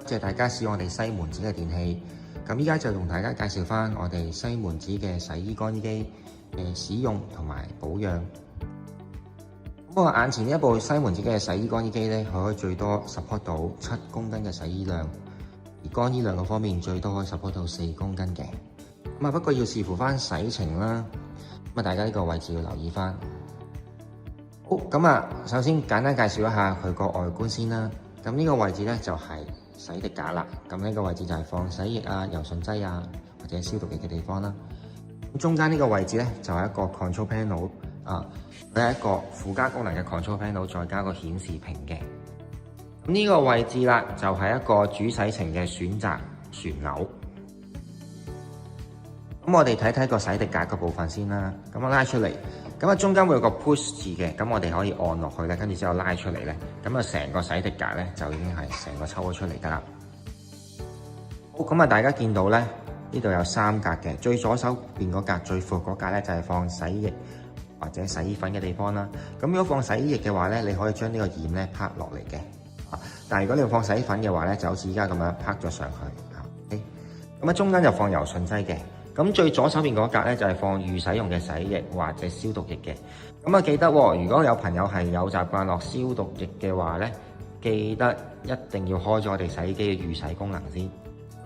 多謝大家使用我哋西門子嘅電器。咁依家就同大家介紹翻我哋西門子嘅洗衣乾衣機嘅使用同埋保養。咁我眼前呢一部西門子嘅洗衣乾衣機咧，佢可以最多 support 到7公斤嘅洗衣量，而乾衣量嘅方面最多可以 support 到4公斤嘅。咁啊，不過要視乎翻洗程啦。咁啊，大家呢個位置要留意翻。好，咁啊，首先簡單介紹一下佢個外觀先啦。咁呢個位置咧就係洗滌架啦。咁呢個位置就係放洗液啊、柔順劑啊或者消毒液嘅地方啦。咁中間呢個位置咧就係一個 control panel 啊，佢係一個附加功能嘅 control panel， 再加個顯示屏嘅。咁呢個位置啦就係一個主洗程嘅選擇旋鈕。咁我哋睇睇個洗滌架個部分先啦。咁我拉出嚟。咁啊，中間會有個 push 字嘅，咁我哋可以按落去咧，跟住之後拉出嚟咧，咁啊，成個洗滌架咧就已經係成個抽咗出嚟㗎啦。好，咁啊，大家見到咧，呢度有3格嘅，最左手邊嗰格最闊嗰格咧就係放洗衣液或者洗衣粉嘅地方啦。咁如果放洗衣液嘅話咧，你可以將呢個鹽咧拍落嚟嘅。但係如果你要放洗衣粉嘅話咧，就好似依家咁樣拍咗上去。咁啊，中間就放柔順劑嘅。咁最左手邊嗰格咧就係放預使用嘅洗液或者消毒液嘅。咁啊，記得喎，如果有朋友係有習慣落消毒液嘅話咧，記得一定要開咗我哋洗衣機嘅預洗功能先。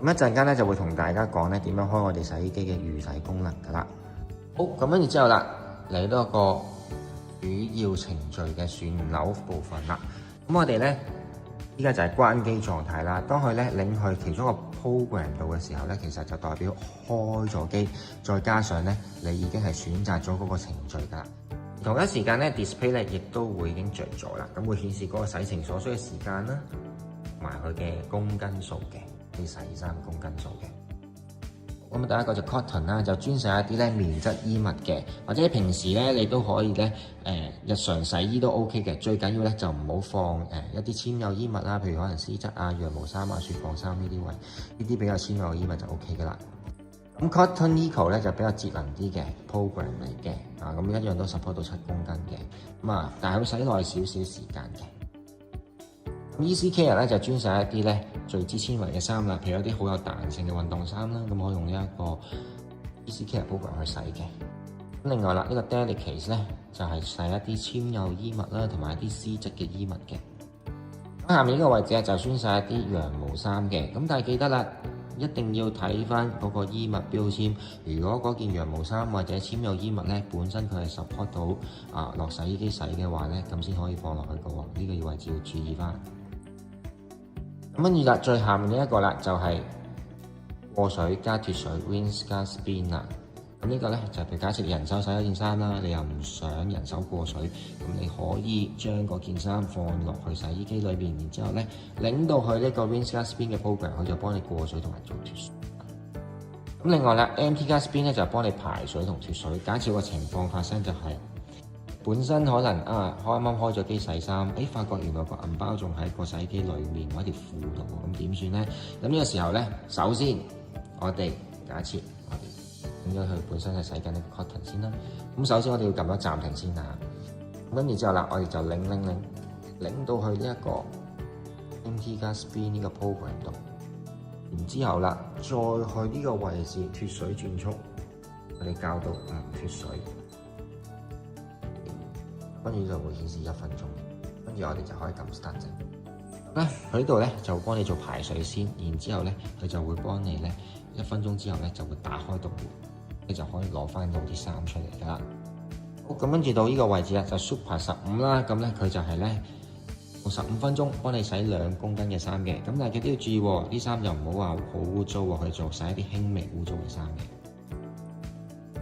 咁一陣間咧就會同大家講咧點樣開我哋洗衣機嘅預洗功能噶啦。好，咁跟住之後啦，嚟到一個主要程序嘅旋鈕部分啦。咁我哋咧依家就係關機狀態啦。當佢咧領去其中一個 program 度嘅時候咧，其實就代表開咗機，再加上咧你已經係選擇咗嗰個程序㗎。同一時間咧 display 咧亦都會已經着咗啦，咁會顯示嗰個洗程所需嘅時間啦，同埋佢嘅公斤數嘅，啲洗衫公斤數嘅。咁啊，第一個就 cotton 啦，就專洗一啲咧棉質衣物嘅，或者平時咧你都可以咧日常洗衣都 OK 嘅。最緊要咧就唔好放一啲纖幼衣物啦，譬如可能絲質啊、羊毛衫啊、雪紡衫呢啲位，呢啲比較纖幼嘅衣物就 OK 噶啦。咁 Cotton Eco 咧就比較節能啲嘅 program 嚟嘅，咁一樣都 support 到7公斤嘅，咁啊，但係會使耐少少時間嘅。Easy Care 咧就專洗一啲咧聚酯纖維嘅衫啦，譬如一啲好有彈性嘅運動衫啦，咁可以用呢一個 Easy Care program 去洗嘅。咁另外啦，呢個 Delicate 咧就係洗一啲纖幼衣物啦，同埋一啲絲質嘅衣物嘅。咁下面呢個位置咧就專洗一啲羊毛衫嘅，咁但係記得啦，一定要睇翻嗰個衣物標籤。如果嗰件羊毛衫或者纖幼衣物咧本身佢係 support 到落洗衣機洗嘅話咧，咁先可以放落去嘅喎。呢個位置要注意翻。咁跟住啦，最下面呢一個啦，就係過水加脫水 rinse 加 spin 啦。咁呢個咧就係假設你人手洗一件衫啦，你又唔想人手過水，咁你可以將嗰件衫放落去洗衣機裏邊，然之後咧擰到去呢個 rinse 加 spin 嘅 program，佢就幫你過水同埋做脫水。咁另外啦，empty 加 spin 咧就係幫你排水同脫水。假設個情況發生就係本身可能啱啱開咗機洗衫，發覺原來個銀包仲喺個洗衣機裏面或者條褲度，咁點算咧？咁呢個時候咧，首先我哋假設我哋點咗佢本身係洗緊呢個 cotton 先啦。咁首先我哋要撳咗暫停先嚇，咁跟住之後啦，我哋就擰到去呢一個 empty 加 spin 呢個 program 度，然之後啦，再去呢個位置脫水轉速，我哋校到脫水。跟住就會顯示1分鐘，跟住我哋就可以撳 start 掣。咧佢呢度咧就幫你做排水先，然之後咧佢就會幫你咧1分鐘之後咧就會打開道門，你就可以攞翻到啲衫出嚟噶啦。好，咁跟住到呢個位置啦，就 Super 15啦，咁咧佢就係咧用15分鐘幫你洗2公斤嘅衫嘅。咁但係記得要注意喎，啲衫就唔好話好污糟喎，去做洗一啲輕微污糟嘅衫嘅。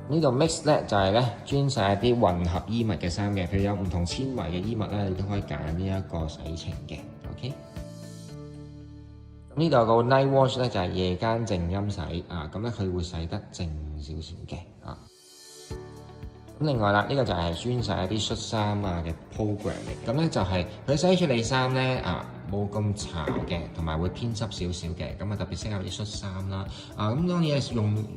呢度 mix 咧就係咧專洗一啲混合衣物嘅衫嘅，譬如有唔同纖維嘅衣物咧，你都可以揀呢一個洗程嘅。OK， 咁呢度個 night wash 咧就係夜間靜音洗咁咧佢會洗得靜少少嘅咁另外啦，呢個就係專洗一啲恤衫嘅 program 嚟。咁咧就係佢洗出嚟衫咧冇咁潮嘅，同埋會偏濕少少嘅，咁啊特別適合啲恤衫啦。咁當你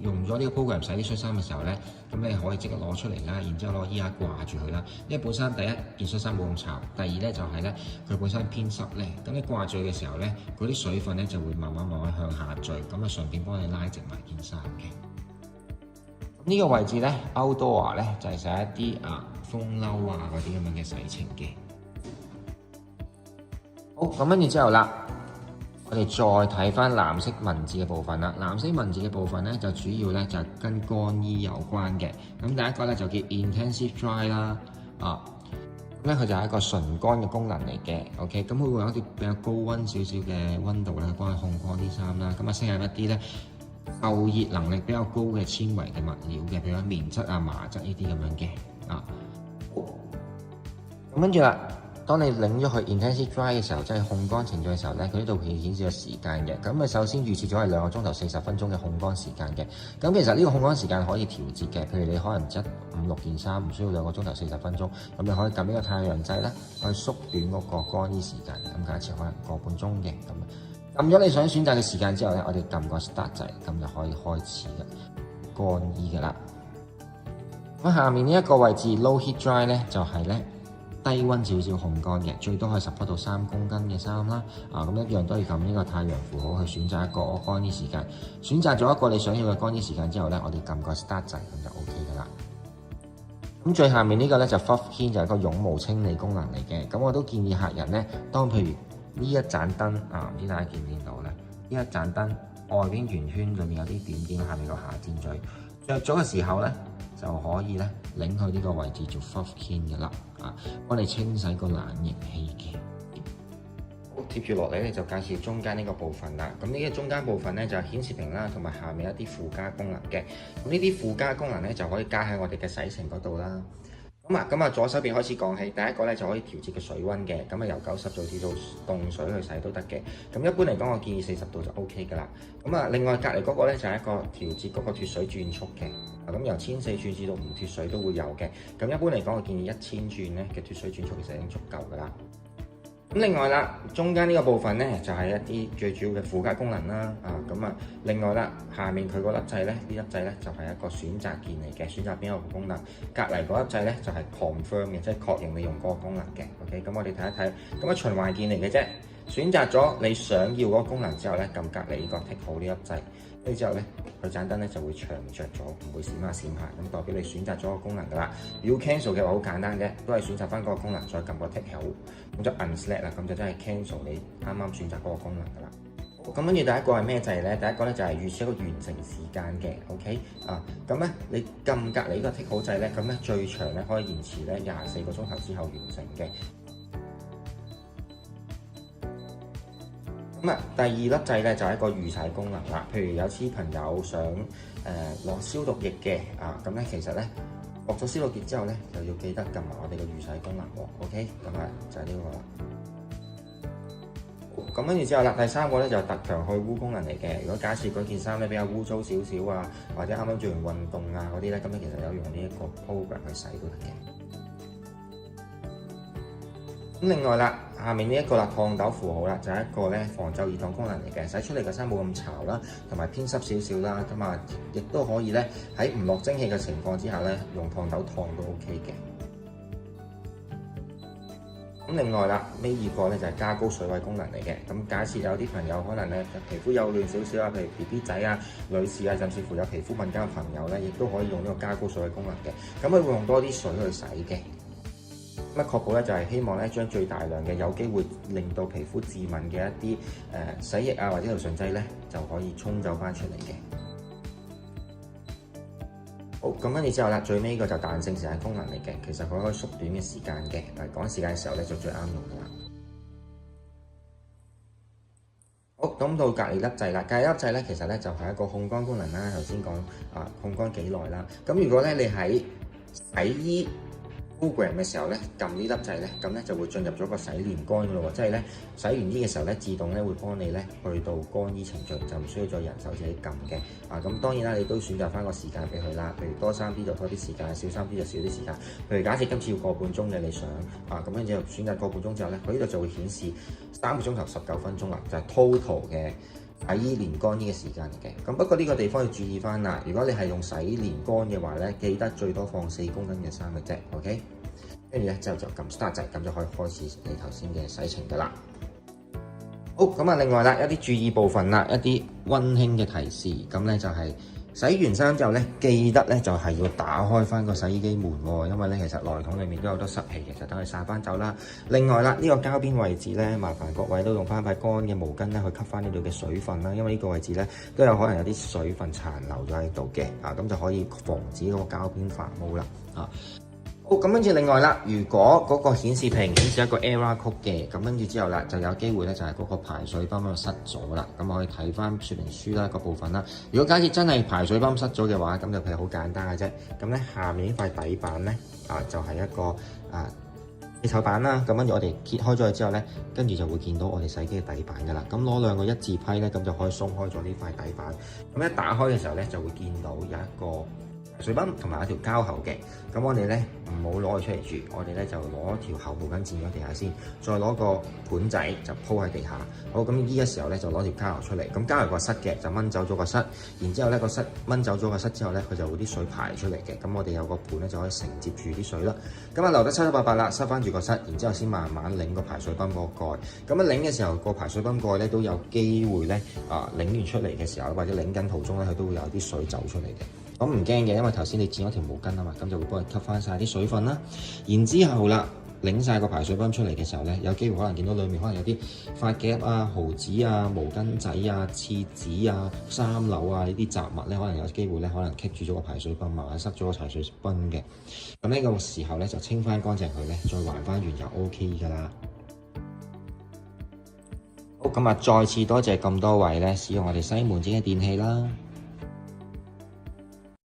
用咗呢個 program 洗啲恤衫嘅時候咧，咁你可以即刻攞出嚟啦，然之後攞衣架掛住佢啦。因為本身第一件恤衫冇咁潮，第二咧就係咧佢本身偏濕咧，咁你掛住嘅時候咧，嗰啲水分咧就會慢慢向下墜，咁啊順便幫你拉直埋件衫嘅。呢個位置咧 outdoor 咧就係洗一啲風褸嗰啲咁樣嘅洗程嘅。好，咁跟住之後啦，我哋再睇翻藍色文字嘅部分啦。藍色文字嘅部分咧就主要咧就係跟乾衣有關嘅。咁第一個咧就叫 intensive dry 啦，咁咧佢就係一個純乾嘅功能嚟嘅。OK， 咁佢會有一啲比較高溫少少嘅溫度咧，幫佢烘乾啲衫啦。咁適合一啲咧受熱能力比較高嘅纖維嘅物料嘅，譬如棉質麻質呢啲咁樣嘅。咁跟住啦。當你擰咗去 intensive dry 嘅時候，即係烘乾程序嘅時候咧，佢呢度會顯示個時間嘅。咁首先預設咗係2個鐘頭40分鐘嘅烘乾時間嘅。咁其實呢個烘乾時間可以調節嘅，譬如你可能質5、6件衫唔需要2個鐘頭40分鐘，咁你可以撳呢個太陽掣啦，去縮短嗰個乾衣時間。咁假設可能個半鐘嘅咁。撳咗你想選擇嘅時間之後咧，我哋撳個 start 掣，咁就可以開始嘅乾衣嘅啦。咁下面呢一個位置 low heat dry 咧，就係咧。低溫少少烘乾嘅，最多可以support到3公斤嘅衫啦。咁一樣都要撳呢個太陽符號去選擇一個乾衣時間。選擇咗一個你想要嘅乾衣時間之後咧，我哋撳個 start 掣，咁就 OK 噶啦。咁最下面呢個咧就 Fluff Clean 就係一個絨毛清理功能嚟嘅。咁我都建議客人咧，當譬如呢一盞燈唔知大家見唔見到咧？呢一盞燈外邊圓圈裏面有啲點點，下面個下箭嘴着咗嘅時候咧，就可以咧擰去呢個位置做 Fluff Clean 嘅啦，幫你清洗個冷凝器嘅。好，貼住落嚟咧就介紹中間呢個部分啦。咁呢個中間部分咧就係顯示屏啦，同埋下面一啲附加功能嘅。咁呢啲附加功能咧就可以加喺我哋嘅洗程嗰度啦。咁左手邊開始講起，第一個咧就可以調節個水溫嘅，咁由90度至到凍水去洗都得嘅。咁一般嚟講，我建議40度就 OK 噶啦。另外隔離嗰個咧就係一個調節嗰個脫水轉速嘅，咁由1400轉至到唔脫水都會有嘅。咁一般嚟講，我建議1000轉咧嘅脫水轉速其實已經足夠噶啦。咁另外啦，中間呢個部分咧就係一啲最主要嘅附加功能啦。另外啦，下面佢嗰粒掣咧，呢粒掣咧就係一個選擇鍵嚟嘅，選擇邊一個功能。隔離嗰粒掣咧就係 confirm 嘅，即係確認你用嗰個功能嘅。OK， 咁我哋睇一睇，咁循環鍵嚟嘅啫。選擇咗你想要嗰個功能之後咧，撳隔離呢個剔好呢粒掣，跟住之後咧，佢盞燈咧就會長着咗，唔會閃下，咁代表你選擇咗個功能噶啦。如果 cancel 嘅話好簡單嘅，都係選擇翻嗰個功能，再撳個剔好，咁就 unselect 啦，咁就真係 cancel 你啱啱選擇嗰個功能噶啦。咁跟住第一個係咩掣咧？第一個咧就係預設一個完成時間嘅 ，OK 咁咧你撳隔離呢個剔好掣咧，咁咧最長咧可以延遲咧24個鐘頭之後完成嘅。第二粒掣咧就係一個預洗功能啦。譬如有啲朋友想落消毒液嘅咁咧其實咧落咗消毒液之後咧就要記得撳埋我哋嘅預洗功能喎。OK， 咁就係呢個啦。咁跟住之後啦，第三個咧就係特強去污功能嚟嘅。如果假設嗰件衫咧比較污糟少少或者啱啱做完運動嗰啲咧，咁你其實有用呢一個 program 去洗都得嘅。咁另外啦，下面呢一個啦，燙斗符號啦，就係一個咧防皺熱燙功能嚟嘅，洗出嚟嘅衫冇咁潮啦，同埋偏濕少少啦，亦都可以咧喺唔落蒸汽嘅情況之下咧，用燙斗燙都 OK 嘅。咁另外啦，呢二個咧就係加高水位功能嚟嘅。咁假設有啲朋友可能咧皮膚幼嫩少少譬如 BB 仔女士甚至乎有皮膚敏感嘅朋友咧，亦都可以用呢個加高水位功能嘅。咁佢會用多啲水去洗嘅。確保咧就係希望咧將最大量嘅有機會令到皮膚致敏嘅一啲洗液或者柔順劑咧就可以沖走翻出嚟嘅。好，咁跟住之後啦，最尾呢個就彈性時間功能嚟嘅，其實佢可以縮短嘅時間嘅，趕時間嘅時候咧就最啱用㗎啦。好，咁到隔離粒掣啦，隔離粒掣咧其實咧就係一個烘乾功能啦。頭先講烘乾幾耐啦。咁如果咧你喺洗衣 program 嘅時候咧，撳呢粒掣咧，咁咧就會進入咗個洗連乾嘅咯喎，即係咧洗完衣嘅時候咧，自動咧會幫你咧去到乾衣程序，就唔需要再人手自己撳嘅。咁當然啦，你都選擇翻個時間俾佢啦，譬如多3 B 就多啲時間，少3 B 就少啲時間。譬如假設今次要個半鐘嘅，你想咁跟住選擇個半鐘之後咧，佢呢度就會顯示3個鐘頭19分鐘啦，就係 total 嘅洗衣連乾衣嘅時間嚟嘅。咁不過呢個地方要注意翻啦，如果你係用洗連乾嘅話咧，記得最多放4公斤嘅衫嘅啫 ，OK？ 跟住咧之後就撳 start 掣，咁就可以開始你頭先嘅洗程噶啦。好，咁另外啦，一啲注意部分啦，一啲溫馨嘅提示，咁咧就係洗完衫之後咧，記得咧就係要打開翻個洗衣機門喎，因為咧其實內桶裡面都有好多濕氣嘅，就等佢散翻走啦。另外啦，呢個膠邊位置咧，麻煩各位都用翻塊乾嘅毛巾咧去吸翻呢度嘅水分啦，因為呢個位置咧都有可能有啲水分殘留咗喺度嘅，咁就可以防止嗰個膠邊發毛啦，好，咁跟住另外啦，如果嗰個顯示屏顯示一個 error code 嘅，咁跟住之後啦，就有機會咧就係嗰個排水泵就塞咗啦。咁可以睇翻說明書啦個部分啦。如果假設真係排水泵塞咗嘅話，咁就譬如好簡單嘅啫。咁咧下面呢塊底板咧就係一個洗手板啦。咁跟住我哋揭開咗佢之後咧，跟住就會見到我哋洗機嘅底板噶啦。咁攞2個一字批咧，咁就可以鬆開咗呢塊底板。咁一打開嘅時候咧，就會見到有一個水泵同埋一條膠喉嘅，咁我哋咧唔好攞佢出嚟住，我哋咧就攞條厚毛巾墊咗地下先，再攞個盤仔就鋪喺地下。好，咁依個時候咧就攞條膠喉出嚟，咁膠喉個塞嘅就掹走咗個塞，然之後咧個塞掹走咗個塞之後咧，佢就會啲水排出嚟嘅，咁我哋有個盤咧就可以承接住啲水啦。咁留得七七八八啦，塞翻住個塞，然之後先慢慢擰個排水泵嗰個蓋。咁擰嘅時候個排水泵蓋咧都有機會咧擰完出嚟嘅時候，或者擰緊途中咧，佢都會有啲水走出嚟嘅。咁唔驚嘅，因為頭先你剪咗條毛巾啊嘛，咁就會幫你吸翻晒啲水分啦。然之後啦，擰晒個排水泵出嚟嘅時候咧，有機會可能見到裡面可能有啲髮夾啊、毫子啊、毛巾仔啊、廁紙啊、衫紐啊呢啲雜物咧，可能有機會咧可能棘住咗個排水泵啊，塞咗個排水泵嘅。咁呢個時候咧就清翻乾淨佢咧，再還翻原就 OK 㗎啦。好，咁再次多謝咁多位咧使用我哋西門子嘅電器啦。